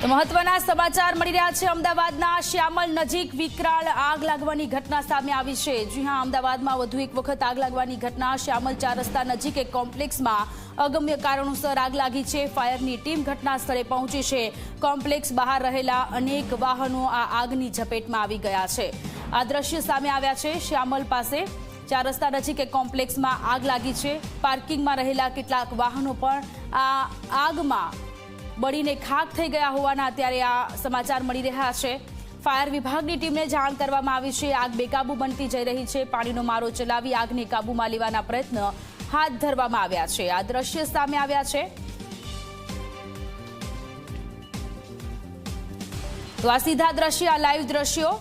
તો મહત્વના સમાચાર મળી રહ્યા છે। અમદાવાદના શ્યામલ નજીક વિકરાળ આગ લાગવાની ઘટના સામે આવી છે। જી હા, અમદાવાદમાં વધુ એક વખત આગ લાગવાની ઘટના। શ્યામલ 4 રસ્તા નજીક એક કોમ્પ્લેક્સમાં અગમ્ય કારણોસર આગ લાગી છે। ફાયરની ટીમ ઘટના સ્થળે પહોંચી છે। કોમ્પ્લેક્સ બહાર રહેલા અનેક વાહનો આ આગની ઝપેટમાં આવી ગયા છે। આ દ્રશ્ય સામે આવ્યા છે। શ્યામલ પાસે 4 રસ્તા નજીક એક કોમ્પ્લેક્સમાં આગ લાગી છે। પાર્કિંગમાં રહેલા કેટલાક વાહનો પણ આ આગમાં બળીને ખાખ થઈ ગયા હોવાના અત્યારે આ સમાચાર મળી રહ્યા છે। ફાયર વિભાગની ટીમને જાણ કરવામાં આવી છે। આગ બેકાબુ બનતી જઈ રહી છે। પાણીનો મારો ચલાવી આગને કાબૂમાં લેવાના પ્રયત્ન હાથ ધરવામાં આવ્યા છે। આ દ્રશ્ય સામે આવ્યા છે। તો આ સીધા દ્રશ્ય, આ લાઈવ દ્રશ્યો।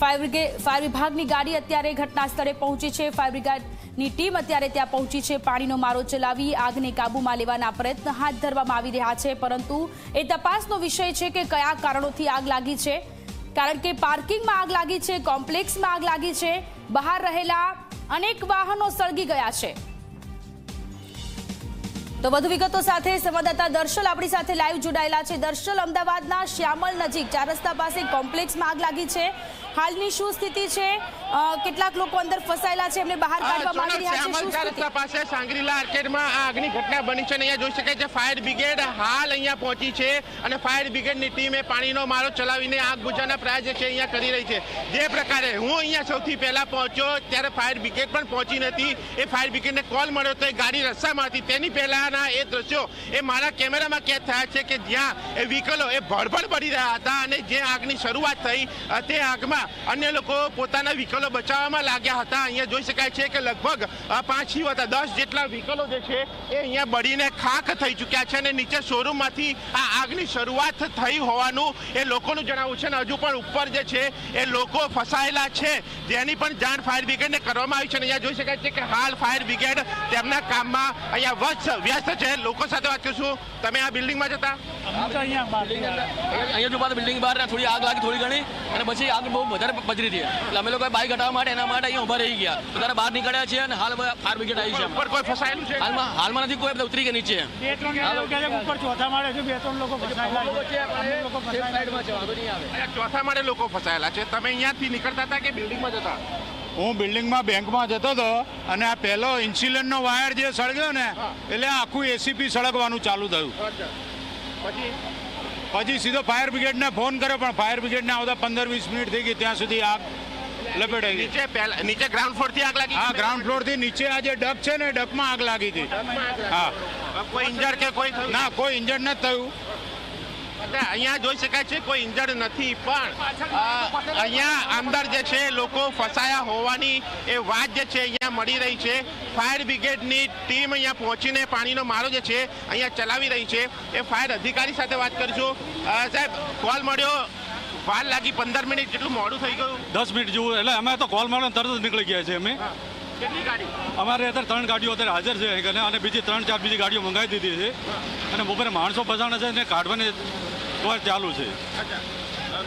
ફાયર વિભાગની ગાડી અત્યારે ઘટના સ્થળે પહોંચી છે। ફાયર બ્રિગેડની ટીમ અત્યારે ત્યાં પહોંચી છે। પાણીનો મારો ચલાવી આગને કાબૂમાં લેવાના પ્રયત્ન હાથ ધરવામાં આવી રહ્યા છે। પરંતુ એ તપાસનો વિષય છે કે કયા કારણોથી આગ લાગી છે, કારણ કે પાર્કિંગમાં આગ લાગી છે, કોમ્પ્લેક્સમાં આગ લાગી છે, બહાર રહેલા અનેક વાહનો સળગી ગયા છે। તો વધુ વિગતો સાથે સંવાદદાતા દર્શલ આપણી સાથે લાઈવ જોડાયેલા છે। દર્શલ, અમદાવાદના શ્યામલ નજીક 4 રસ્તા પાસે કોમ્પ્લેક્સમાં આગ લાગી છે। હાલની શું સ્થિતિ છે? કેટલાક લોકો અંદર ફસાયેલા છે, એમને બહાર કાઢવામાં આવી રહ્યા છે। શ્યામલ 4 રસ્તા પાસે સાંગરીલા આર્કેડમાં આ આગની ઘટના બની છે। અહીંયા જોઈ શકાય છે ફાયર બ્રિગેડ હાલ અહીંયા પહોંચી છે અને ફાયર બ્રિગેડની ટીમે પાણીનો મારો ચલાવીને આગ બુઝાવવાના પ્રયાસ છે અહીંયા કરી રહી છે। જે પ્રકારે હું અહીંયા સૌથી પહેલા પહોંચ્યો ત્યારે ફાયર બ્રિગેડ પણ પહોંચી નથી। એ ફાયર બ્રિગેડને કોલ મળ્યો તો એ ગાડી રસ્તામાં હતી। તેની પહેલાના એ દ્રશ્યો એ મારા કેમેરામાં કેદ થયા છે કે જ્યાં એ વ્હીકલો એ ભડભડ બળી રહ્યા હતા અને જે આગની શરૂઆત થઈ તે આગમાં અન્ય લોકો પોતાના વ્હીકલો બચાવવામાં લાગ્યા હતા। અહીંયા જોઈ શકાય છે કે લગભગ 5 હતા 10 જેટલા વ્હીકલો જે છે એ અહીંયા બળીને ખાખ થઈ ચૂક્યા છે અને નીચે શોરૂમમાંથી આ આગની શરૂઆત થઈ હોવાનું એ લોકોનું જણાવવું છે। અને હજુ પણ ઉપર જે છે એ લોકો ફસાયેલા છે, જેની પણ જાણ ફાયર બ્રિગેડને કરવામાં આવી છે। અહીંયા જોઈ શકાય છે કે હાલ ફાયર બ્રિગેડ તેમના કામમાં અહીંયા વ્યસ્ત છે। લોકો સાથે વાત કરીશું। તમે આ બિલ્ડિંગમાં જતા? અહીંયા જો પાછા બિલ્ડિંગ બહાર થોડી આગ લાગી થોડી ઘણી, અને પછી આગ બહુ વધારે પચરી હતી એટલે અમે લોકો બાઇક હટાવવા માટે એના માટે અહીંયા ઉભા રહી ગયા। ત્યારે બહાર નીકળ્યા છે અને હાલ ફાયર બ્રિગેડ આવી છે। ઉપર કોઈ ફસાયેલું છે? હાલમાં નથી કોઈ, ઉતરી કે નીચે ચોથા માળે લોકો ફસાયેલા છે। તમે અહીંયાથી નીકળતા હતા કે બિલ્ડિંગમાં જતા? હું બિલ્ડિંગમાં બેંકમાં જતો હતો અને આ પહેલો ઇન્સ્યુલન્ટનો વાયર જે સળગ્યો ને એટલે આખું એસીપી સળગવાનું ચાલુ થયું। પછી સીધો ફાયર બ્રિગેડને ફોન કર્યો, પણ ફાયર બ્રિગેડને આવતા 15-20 મિનિટ થઈ ગઈ, ત્યાં સુધી આગ લપેટાઈ ગઈ। નીચે ગ્રાઉન્ડ ફ્લોર થી આગ લાગી? હા, ગ્રાઉન્ડ ફ્લોર થી નીચે આ જે ડક છે ને ડકમાં આગ લાગી હતી। હા, કોઈ ઇન્જર કે કોઈ? ના, કોઈ ઇન્જર નથી થયું। અહીંયા જોઈ શકાય છે કોઈ ઇન્જર્ડ નથી, પણ અહીંયા અંદર જે છે લોકો ફસાયા હોવાની એ વાત જે છે અહીંયા મળી રહી છે। ફાયર બ્રિગેડની ટીમ અહીંયા પહોંચીને પાણીનો મારો જે છે અહીંયા ચલાવી રહી છે। એ ફાયર અધિકારી સાથે વાત કરીશું। સાહેબ, કોલ મળ્યો, વાર લાગી 15 મિનિટ જેટલું મોડું થઈ ગયું? 10 મિનિટ જેવું, એટલે અમે તો કોલ મળ્યો તરત જ નીકળી ગયા છે અમે। કેટલી ગાડી? અમારે અત્યારે 3 ગાડીઓ અત્યારે હાજર છે અને બીજી 3-4 બીજી ગાડીઓ મંગાવી દીધી છે અને બપોરે માણસો ફસાણા છે અને કાઢવાની ચાલુ છે।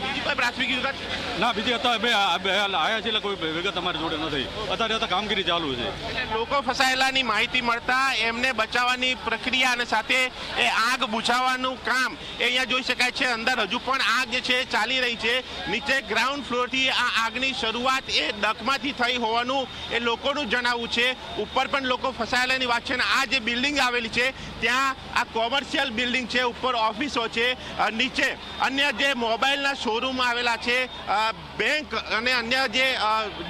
બીજી કોઈ પ્રાથમિક વિગત? ના, બીજી આવ્યા છે એટલે કોઈ વિગત અમારી જોડે નથી। અત્યારે કામગીરી ચાલુ છે। લોકો ફસાયેલાની માહિતી મળતા એમને બચાવવાની પ્રક્રિયા અને સાથે એ આગ બુઝાવવાનું કામ એ અહીંયા જોઈ શકાય છે। અંદર હજુ પણ આગ જે છે ચાલી રહી છે। નીચે ગ્રાઉન્ડ ફ્લોરથી આ આગની શરૂઆત એ ડકમાંથી થઈ હોવાનું એ લોકોનું જણાવવું છે। ઉપર પણ લોકો ફસાયેલાની વાત છે। અને આ જે બિલ્ડિંગ આવેલી છે ત્યાં આ કોમર્શિયલ બિલ્ડિંગ છે, ઉપર ઓફિસો છે, નીચે અન્ય જે મોબાઈલના શોરૂમ આવેલા છે, બેંક અને અન્ય જે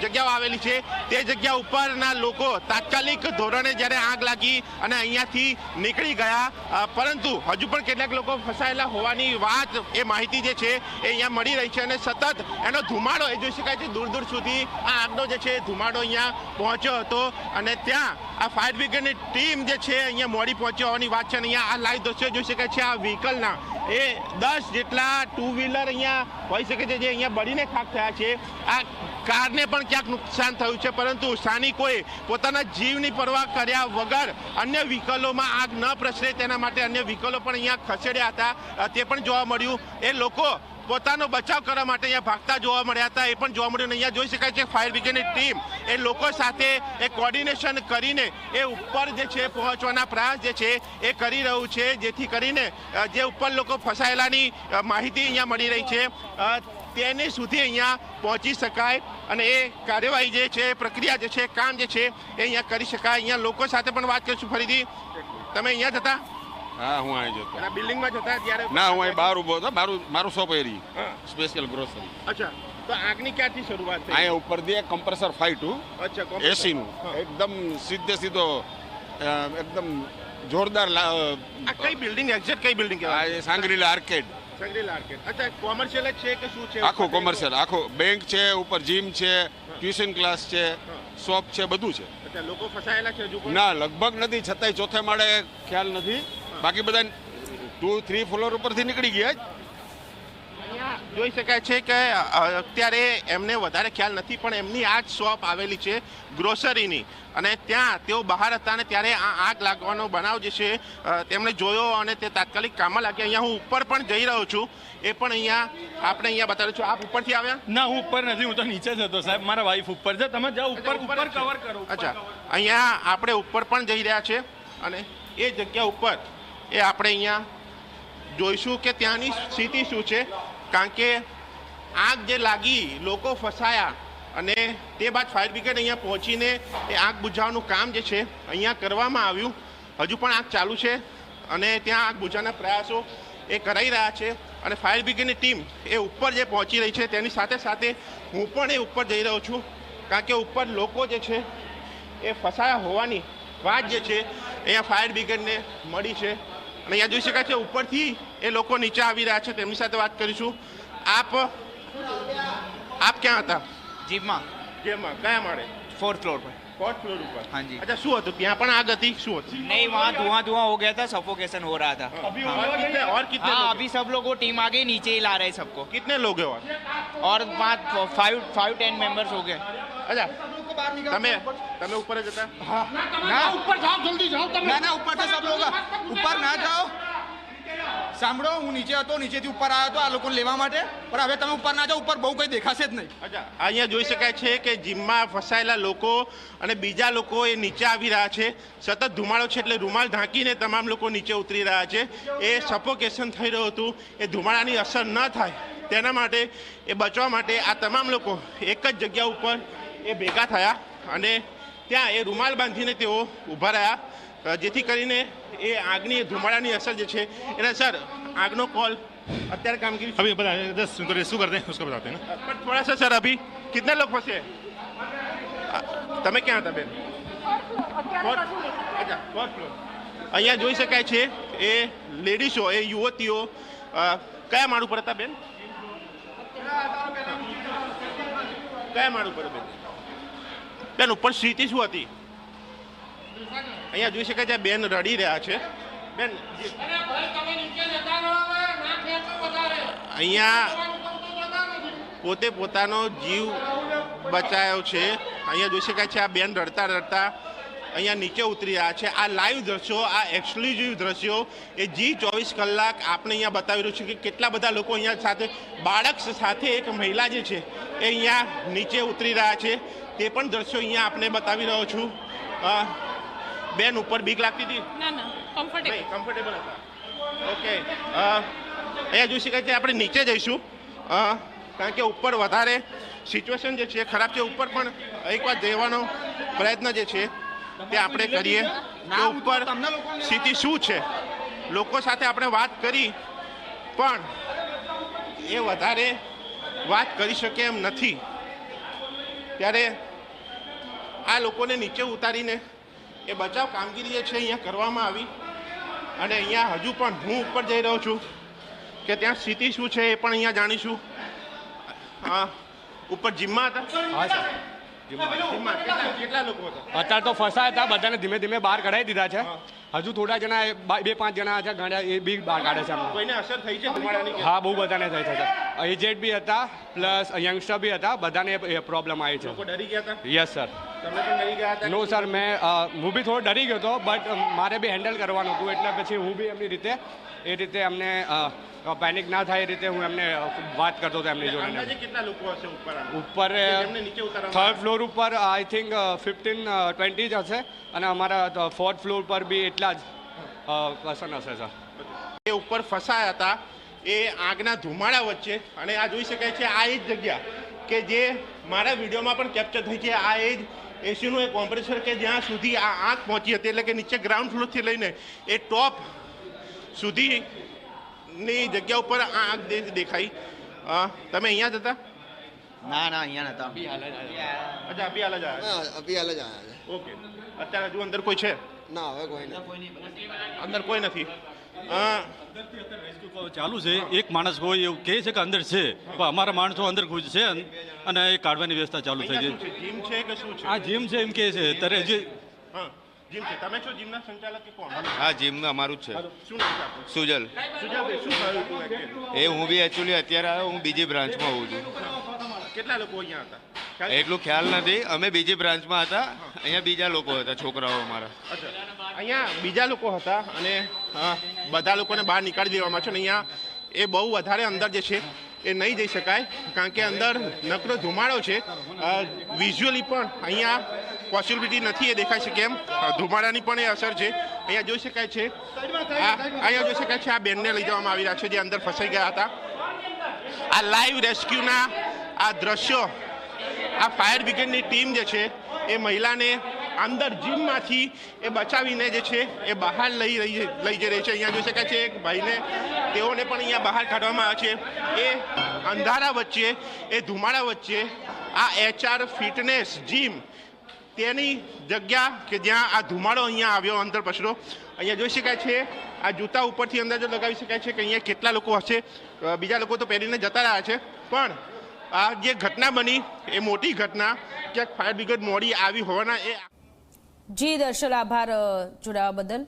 જગ્યાઓ આવેલી છે તે જગ્યા ઉપરના લોકો તાત્કાલિક ધોરણે જ્યારે આગ લાગી અને અહીંયાથી નીકળી ગયા, પરંતુ હજુ પણ કેટલાક લોકો ફસાયેલા હોવાની વાત એ માહિતી જે છે એ અહીંયા મળી રહી છે। અને સતત એનો ધુમાડો એ જોઈ શકાય છે, દૂર દૂર સુધી આ આગનો જે છે ધુમાડો અહીંયા પહોંચ્યો હતો અને ત્યાં આ ફાયર બ્રિગેડની ટીમ જે છે અહીંયા મોડી પહોંચી હોવાની વાત છે। અને અહીંયા આ લાઈવ દ્રશ્યો જોઈ શકાય છે આ વ્હીકલના એ 10 જેટલા 2 વ્હીલર અહીંયા હોઈ શકે છે જે અહીંયા બળીને ખાખ થયા છે। આ કારને પણ ક્યાંક નુકસાન થયું છે, પરંતુ સ્થાનિકોએ પોતાના જીવની પરવા કર્યા વગર અન્ય વ્હીકલોમાં આગ ન પ્રસરે તેના માટે અન્ય વ્હીકલો પણ અહીંયા ખસેડ્યા હતા, તે પણ જોવા મળ્યું। એ લોકો પોતાનો બચાવ કરવા માટે અહીંયા ભાગતા જોવા મળ્યા હતા એ પણ જોવા મળ્યું. અહીંયા જોઈ શકાય છે ફાયર બ્રિગેડની ટીમ એ લોકો સાથે એ કોર્ડિનેશન કરીને એ ઉપર જે છે પહોંચવાના પ્રયાસ જે છે એ કરી રહ્યું છે, જેથી કરીને જે ઉપર લોકો ફસાયેલાની માહિતી અહીંયા મળી રહી છે તેને સુધી અહીંયા પહોંચી શકાય અને એ કાર્યવાહી જે છે પ્રક્રિયા જે છે કામ જે છે એ અહીંયા કરી શકાય. અહીંયા લોકો સાથે પણ વાત કરીશું ફરીથી. તમે અહીંયા જ હતા? હા, હું અહીં જતો. અને બિલ્ડિંગમાં જતા ત્યારે? ના, હું અહીં બહાર ઊભો હતો. મારું શોપ એરી સ્પેશિયલ ગ્રોસરી. અચ્છા, તો આગની ક્યાંથી શરૂઆત થઈ? અહીંયા ઉપરથી એક કમ્પ્રેસર ફાઈટું. અચ્છા, એસી નું એકદમ સીધો એકદમ જોરદાર. આ કઈ બિલ્ડિંગ એક્ઝેક્ટ કઈ બિલ્ડિંગ કહેવાય? સાંગરીલા આર્કેડ. સાંગરીલા આર્કેડ. અચ્છા, કોમર્શિયલ જ છે કે શું છે? આખું કોમર્શિયલ, આખું બેંક છે, ઉપર જીમ છે, ટ્યુશન ક્લાસ છે, શોપ છે, બધું છે. અચ્છા, લોકો ફસાયેલા છે હજુ પણ? ના, લગભગ નથી, છતાંય ચોથે માળે ખ્યાલ નથી. બાકી બધા 2-3 ફ્લોર ઉપરથી નીકળી ગયા જ. જોઈ શકાય છે કે અત્યારે એમને વધારે ખ્યાલ નથી પણ એમની આ જ શોપ આવેલી છે ગ્રોસરીની અને ત્યાં તેઓ બહાર હતા અને ત્યારે આ આગ લાગવાનો બનાવ જે છે તેમણે જોયો અને તે તાત્કાલિક કામમાં લાગ્યા. અહીંયા હું ઉપર પણ જઈ રહ્યો છું, એ પણ અહીંયા આપણે અહીંયા બતાવ્યું છું. આપ ઉપરથી આવ્યા? ના, હું ઉપર નથી, હું તો નીચે જ હતો સાહેબ. મારા વાઈફ ઉપર છે, તમે જાઓ ઉપર કવર કરો. અચ્છા, અહીંયા આપણે ઉપર પણ જઈ રહ્યા છે અને એ જગ્યા ઉપર એ આપણે અહીંયા જોઈશું કે ત્યાંની સ્થિતિ શું છે, કારણ કે આગ જે લાગી, લોકો ફસાયા અને તે બાદ ફાયર બ્રિગેડ અહીંયા પહોંચીને એ આગ બુઝાવવાનું કામ જે છે અહીંયા કરવામાં આવ્યું. હજુ પણ આગ ચાલુ છે અને ત્યાં આગ બુઝાવવાના પ્રયાસો એ કરાઈ રહ્યા છે અને ફાયર બ્રિગેડની ટીમ એ ઉપર જે પહોંચી રહી છે તેની સાથે સાથે હું પણ એ ઉપર જઈ રહ્યો છું, કારણ કે ઉપર લોકો જે છે એ ફસાયા હોવાની વાત જે છે અહીંયા ફાયર બ્રિગેડને મળી છે અને અહીંયા જોઈ શકાય છે ઉપરથી એ લોકો નીચે આવી રહ્યા છે, તેમની સાથે વાત કરીશું. આપ ક્યાં હતા? જીપમાં. જેમાં કયા માળે? 4th फ्लोर पर. 4th फ्लोर ઉપર? हाँ जी. अच्छा, શું હતું ત્યાં? પણ આગ હતી? શું હતું? नहीं, वहाँ धुआं हो गया था, सफोकेशन हो रहा था. और कितने हाँ, लोग? अभी सब लोगों टीम आ गई, नीचे ही ला रहे हैं सबको. कितने लोग हैं और? और 5-10 मेंबर्स हो गए. अच्छा, તમે ઉપર જ હતા? ના, ઉપર જાઓ, જલ્દી જાઓ તમે. ના, ઉપર તો સબ લોકો ઉપર ના જાઓ. સાંભળો, હું નીચે હતો, નીચેથી ઉપર આવ્યો હતો આ લોકોને લેવા માટે, પણ હવે તમે ઉપર ના જાઓ, ઉપર બહુ કંઈ દેખાશે જ નહીં. અચ્છા, અહીંયા જોઈ શકાય છે કે જીમમાં ફસાયેલા લોકો અને બીજા લોકો એ નીચે આવી રહ્યા છે. સતત ધુમાડો છે એટલે રૂમાલ ઢાંકીને તમામ લોકો નીચે ઉતરી રહ્યા છે. એ સફોકેશન થઈ રહ્યું હતું, એ ધુમાડાની અસર ન થાય તેના માટે એ બચવા માટે આ તમામ લોકો એક જ જગ્યા ઉપર એ ભેગા થયા અને ત્યાં એ રૂમાલ બાંધીને તેઓ ઊભા રહ્યા, જેથી કરીને એ આગની ધુમાડાની અસર જે છે એને સર આગનો કોલ અત્યારે कामगिरी अभी बता 10 तो रेस्क्यू करते हैं उसका बताते हैं ना. पर थोड़ा सा सर अभी कितने लोग फंसे? તમે ક્યાં હતા બેન? અચ્છા, 4th floor. અહીંયા જોઈ શકાય છે એ લેડીઝો, એ યુવતીઓ કયા માળ ઉપર હતા બેન? કયા માળ ઉપર બેન? બેન ઉપર સ્થિતિ શું હતી? અહીંયા જોઈ શકાય છે બેન રડી રહ્યા છે. બેન અહીંયા પોતે પોતાનો જીવ બચાવ્યો છે. અહીંયા જોઈ શકાય છે આ બેન રડતા રડતા અહીંયા નીચે ઉતરી રહ્યા છે. આ લાઈવ દ્રશ્યો, આ એક્સક્લુઝિવ દ્રશ્યો એ G24 કલાક આપણે અહીંયા બતાવી રહ્યું છે કે કેટલા બધા લોકો અહીંયા સાથે બાળક સાથે એક મહિલા જે છે એ અહીંયા નીચે ઉતરી રહ્યા છે. તે પણ દ્રશ્યો અહીંયા આપણે બતાવી રહ્યો છું. બેન ઉપર બીક લાગતી હતી? ના, કમ્ફર્ટેબલ હતા. ઓકે, અહીંયા જોઈ શકાય છે આપણે નીચે જઈશું કારણ કે ઉપર વધારે સિચ્યુએશન જે છે ખરાબ છે. ઉપર પણ એકવાર જવાનો પ્રયત્ન જે છે તે આપણે કરીએ કે ઉપર સ્થિતિ શું છે. લોકો સાથે આપણે વાત કરી પણ એ વધારે વાત કરી શકે એમ નથી, ત્યારે આ લોકોને નીચે ઉતારીને એ બચાવ કામગીરી જે છે અહીંયા કરવામાં આવી અને અહીંયા હજુ પણ હું ઉપર જઈ રહ્યો છું કે ત્યાં સ્થિતિ શું છે એ પણ અહીંયા જાણીશું. ઉપર જીમમાં હતા? હા સર, જીમમાં કેટલા લોકો હતા? અત્યારે તો ફસાયા હતા, બધાને ધીમે ધીમે બહાર કઢાવી દીધા છે. હજુ થોડા જણા 2-5 જણા છે ગાંડા, એ બી બહાર કાઢે છે. કોઈને અસર થઈ છે ધુમાડાની? હા, બહુ બધાને થઈ છે. એજેડ બી હતા પ્લસ યંગસ્ટર બી હતા, બધાને પ્રોબ્લેમ આવી છે. લોકો ડરી ગયા હતા? Yes sir. તમે પણ ડરી ગયા હતા? નો સર, હું બી થોડો ડરી ગયો હતો, બટ મારે બી હેન્ડલ કરવાનું હતું એટલે પછી હું બી એમની રીતે એ રીતે અમને પેનિક ના થાય એ રીતે હું એમને વાત કરતો હતો એમની જોડે. અંદાજે કેટલા લોકો હશે ઉપર જેમને નીચે ઉતારવામાં થર્ડ ફ્લોર ઉપર આઈ થિંક 15-20 જ હશે અને અમારા ફોર્થ ફ્લોર પર બી એટલા જ પર્સન હશે સર. એ ઉપર ફસાયા હતા એ આગના ધુમાડા વચ્ચે, અને આ જોઈ શકાય છે આ એ જ જગ્યા કે જે મારા વિડીયોમાં પણ કેપ્ચર થઈ છે. આ એ જ એસીનું એક કોમ્પ્રેસર કે જ્યાં સુધી આ આગ પહોંચી હતી, એટલે કે નીચે ગ્રાઉન્ડ ફ્લોરથી લઈને એ ટોપ સુધીની જગ્યા ઉપર આગ દેખાઈ. તમે અહીંયા જ હતા? ના ના અહીંયા નતા. અચ્છા, અભી હાલ જ આવ્યા? અભી હાલ જ આવ્યા. ઓકે. અત્યારે હજુ અંદર કોઈ છે? ના, હવે કોઈ નહીં. અંદર કોઈ નથી. ચાલુ છે. એક માણસ કોઈ એવું કહે છે કે અંદર છે, પણ અમારા માણસો અંદર ખુદ છે અને એ કાઢવાની વ્યવસ્થા ચાલુ થઈ ગઈ. જીમ છે કે શું છે? આ જીમ છે એમ કહે છે. ત્યારે જે હા, જીમ છે. તમે છો જીમના સંચાલક કે કોણ? હા, જીમ અમારું જ છે. શું નામ છે આપનું? સુજલ. સુજાભાઈ, શું થયું હતું actually? એ હું બી એકચ્યુઅલી અત્યારે આવ્યો, હું બીજી બ્રાન્ચમાં હોઉં છું. કેટલા લોકો અહીંયા હતા? એટલું ખ્યાલ નથી. અમે બીજી બ્રાન્ચમાં હતા, અહીંયા બીજા લોકો હતા, છોકરાઓ અમારા. અચ્છા, અહીંયા બીજા લોકો હતા અને બધા લોકોને બહાર નીકાળી દેવામાં છે. અને અહીંયા એ બહુ વધારે અંદર જે છે એ નહીં જઈ શકાય, કારણ કે અંદર નકરો ધુમાડો છે. વિઝ્યુઅલી પણ અહીંયા પોસિબિલિટી નથી એ દેખાય છે કેમ ધુમાડાની પણ એ અસર છે. અહીંયા જોઈ શકાય છે, અહીંયા જોઈ શકાય છે આ બેનને લઈ જવામાં આવી રહ્યા છે જે અંદર ફસાઈ ગયા હતા. આ લાઈવ રેસ્ક્યુના આ દ્રશ્યો, આ ફાયર બ્રિગેડની ટીમ જે છે એ મહિલાને અંદર જીમમાંથી એ બચાવીને જે છે એ બહાર લઈ જઈ રહી છે. અહીંયા જોઈ શકાય છે એક ભાઈને, તેઓને પણ અહીંયા બહાર કાઢવામાં આવે છે. એ અંધારા વચ્ચે, એ ધુમાડા વચ્ચે આ HR ફિટનેસ જીમ તેની જગ્યા કે જ્યાં આ ધુમાડો અહીંયા આવ્યો, અંદર પસરો. અહીંયા જોઈ શકાય છે આ જૂતા ઉપરથી અંદાજો લગાવી શકાય છે કે અહીંયા કેટલા લોકો હશે. બીજા લોકો તો પહેરીને જતા રહ્યા છે, પણ આ જે ઘટના બની એ મોટી ઘટના, ક્યાંક ફાયર બ્રિગેડ મોડી આવી હોવાના એ. જી દર્શલ, આભાર જોડાવા બદલ.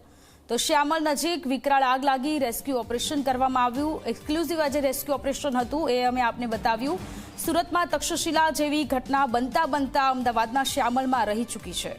તો શ્યામલ નજીક વિકરાળ આગ લાગી, રેસ્ક્યુ ઓપરેશન કરવામાં આવ્યું. એક્સક્લુઝિવ આજે રેસ્ક્યુ ઓપરેશન હતું એ અમે આપને બતાવ્યું. સુરતમાં તક્ષશિલા જેવી ઘટના બનતા અમદાવાદના શ્યામલમાં રહી ચૂકી છે.